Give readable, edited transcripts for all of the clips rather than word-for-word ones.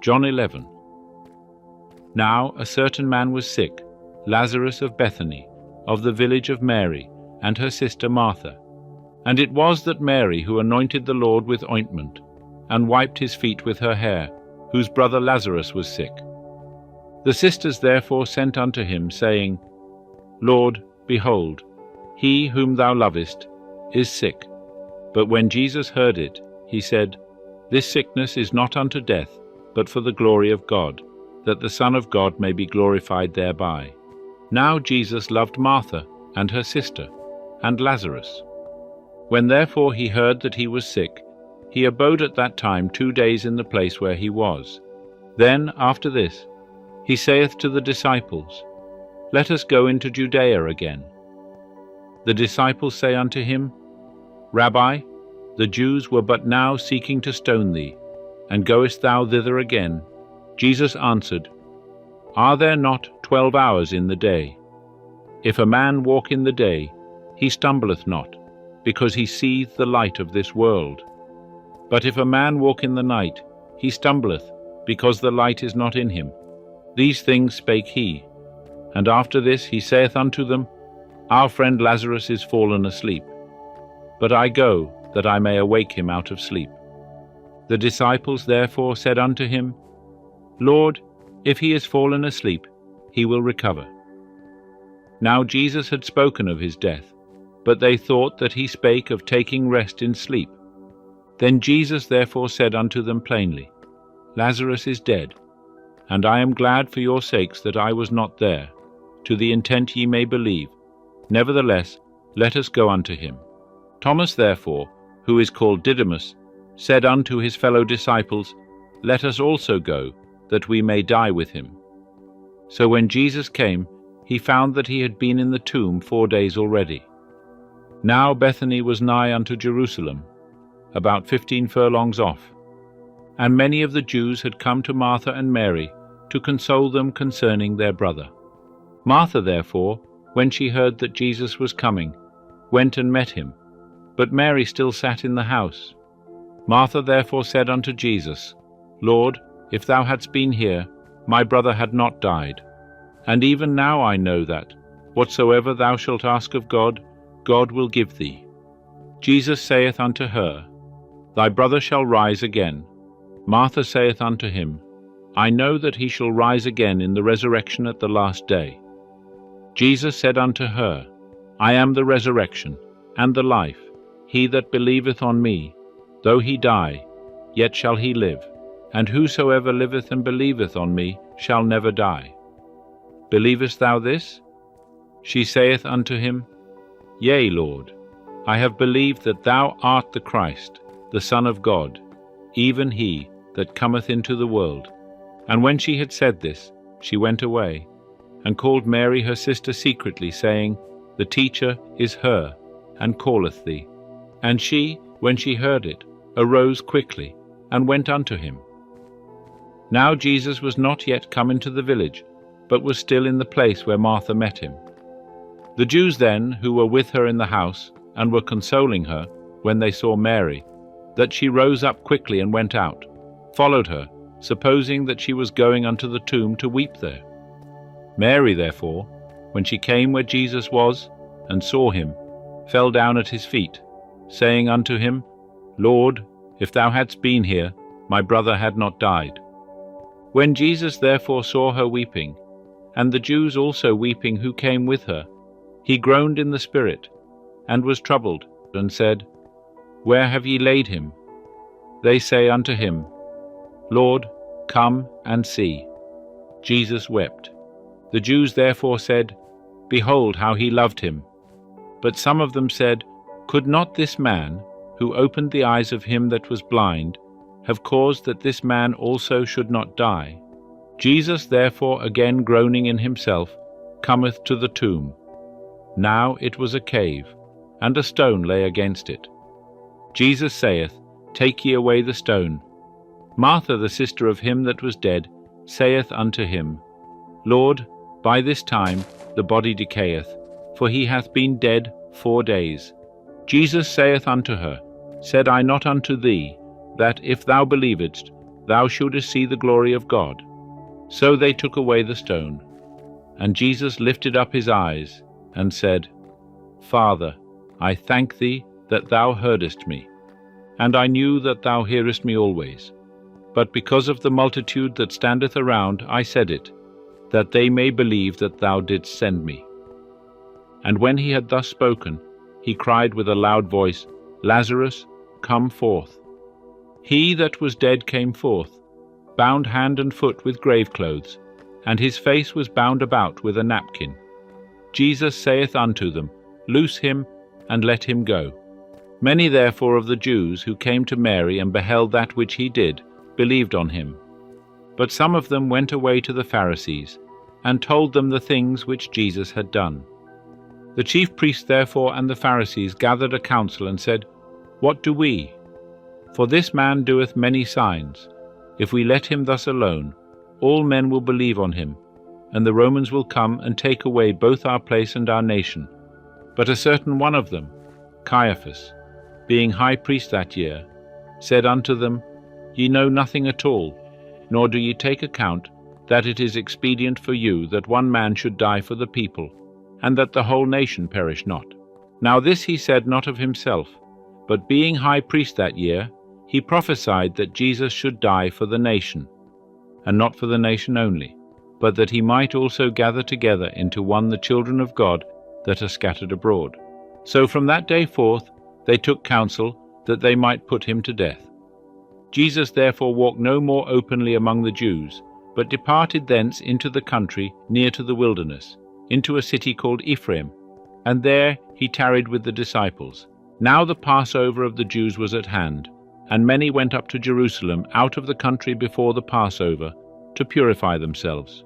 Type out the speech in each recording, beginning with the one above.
John 11. Now a certain man was sick, Lazarus of Bethany, of the village of Mary, and her sister Martha. And it was that Mary who anointed the Lord with ointment, and wiped his feet with her hair, whose brother Lazarus was sick. The sisters therefore sent unto him, saying, Lord, behold, he whom thou lovest is sick. But when Jesus heard it, he said, This sickness is not unto death, but for the glory of God, that the Son of God may be glorified thereby. Now Jesus loved Martha, and her sister, and Lazarus. When therefore he heard that he was sick, he abode at that time 2 days in the place where he was. Then, after this, he saith to the disciples, Let us go into Judea again. The disciples say unto him, Rabbi, the Jews were but now seeking to stone thee, and goest thou thither again? Jesus answered, Are there not 12 hours in the day? If a man walk in the day, he stumbleth not, because he seeth the light of this world. But if a man walk in the night, he stumbleth, because the light is not in him. These things spake he. And after this he saith unto them, Our friend Lazarus is fallen asleep, but I go, that I may awake him out of sleep. The disciples therefore said unto him, Lord, if he is fallen asleep, he will recover. Now Jesus had spoken of his death, but they thought that he spake of taking rest in sleep. Then Jesus therefore said unto them plainly, Lazarus is dead, and I am glad for your sakes that I was not there, to the intent ye may believe. Nevertheless, let us go unto him. Thomas therefore, who is called Didymus, said unto his fellow disciples, Let us also go, that we may die with him. So when Jesus came, he found that he had been in the tomb 4 days already. Now Bethany was nigh unto Jerusalem, about 15 furlongs off, and many of the Jews had come to Martha and Mary to console them concerning their brother. Martha therefore, when she heard that Jesus was coming, went and met him, but Mary still sat in the house. Martha therefore said unto Jesus, Lord, if thou hadst been here, my brother had not died. And even now I know that, whatsoever thou shalt ask of God, God will give thee. Jesus saith unto her, Thy brother shall rise again. Martha saith unto him, I know that he shall rise again in the resurrection at the last day. Jesus said unto her, I am the resurrection, and the life. He that believeth on me, though he die, yet shall he live. And whosoever liveth and believeth on me shall never die. Believest thou this? She saith unto him, Yea, Lord, I have believed that thou art the Christ, the Son of God, even he that cometh into the world. And when she had said this, she went away, and called Mary her sister secretly, saying, The teacher is her, and calleth thee. And she, when she heard it, arose quickly, and went unto him. Now Jesus was not yet come into the village, but was still in the place where Martha met him. The Jews then, who were with her in the house, and were consoling her, when they saw Mary, that she rose up quickly and went out, followed her, supposing that she was going unto the tomb to weep there. Mary therefore, when she came where Jesus was, and saw him, fell down at his feet, saying unto him, Lord, if thou hadst been here, my brother had not died. When Jesus therefore saw her weeping, and the Jews also weeping who came with her, he groaned in the spirit, and was troubled, and said, Where have ye laid him? They say unto him, Lord, come and see. Jesus wept. The Jews therefore said, Behold how he loved him. But some of them said, Could not this man, who opened the eyes of him that was blind, have caused that this man also should not die? Jesus therefore, again groaning in himself, cometh to the tomb. Now it was a cave, and a stone lay against it. Jesus saith, Take ye away the stone. Martha, the sister of him that was dead, saith unto him, Lord, by this time the body decayeth, for he hath been dead 4 days. Jesus saith unto her, Said I not unto thee, that if thou believedst, thou shouldest see the glory of God. So they took away the stone. And Jesus lifted up his eyes, and said, Father, I thank thee that thou heardest me, and I knew that thou hearest me always. But because of the multitude that standeth around, I said it, that they may believe that thou didst send me. And when he had thus spoken, he cried with a loud voice, Lazarus, come forth. He that was dead came forth, bound hand and foot with grave clothes, and his face was bound about with a napkin. Jesus saith unto them, Loose him, and let him go. Many therefore of the Jews who came to Mary and beheld that which he did, believed on him. But some of them went away to the Pharisees, and told them the things which Jesus had done. The chief priests therefore and the Pharisees gathered a council, and said, What do we? For this man doeth many signs. If we let him thus alone, all men will believe on him, and the Romans will come and take away both our place and our nation. But a certain one of them, Caiaphas, being high priest that year, said unto them, Ye know nothing at all, nor do ye take account that it is expedient for you that one man should die for the people, and that the whole nation perish not. Now this he said not of himself, but being high priest that year, he prophesied that Jesus should die for the nation, and not for the nation only, but that he might also gather together into one the children of God that are scattered abroad. So from that day forth they took counsel that they might put him to death. Jesus therefore walked no more openly among the Jews, but departed thence into the country near to the wilderness, into a city called Ephraim, and there he tarried with the disciples. Now the Passover of the Jews was at hand, and many went up to Jerusalem out of the country before the Passover, to purify themselves.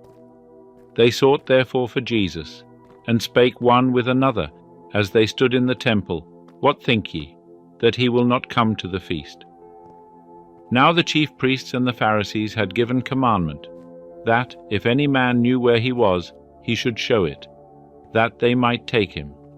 They sought therefore for Jesus, and spake one with another, as they stood in the temple, What think ye, that he will not come to the feast? Now the chief priests and the Pharisees had given commandment, that, if any man knew where he was, he should show it, that they might take him.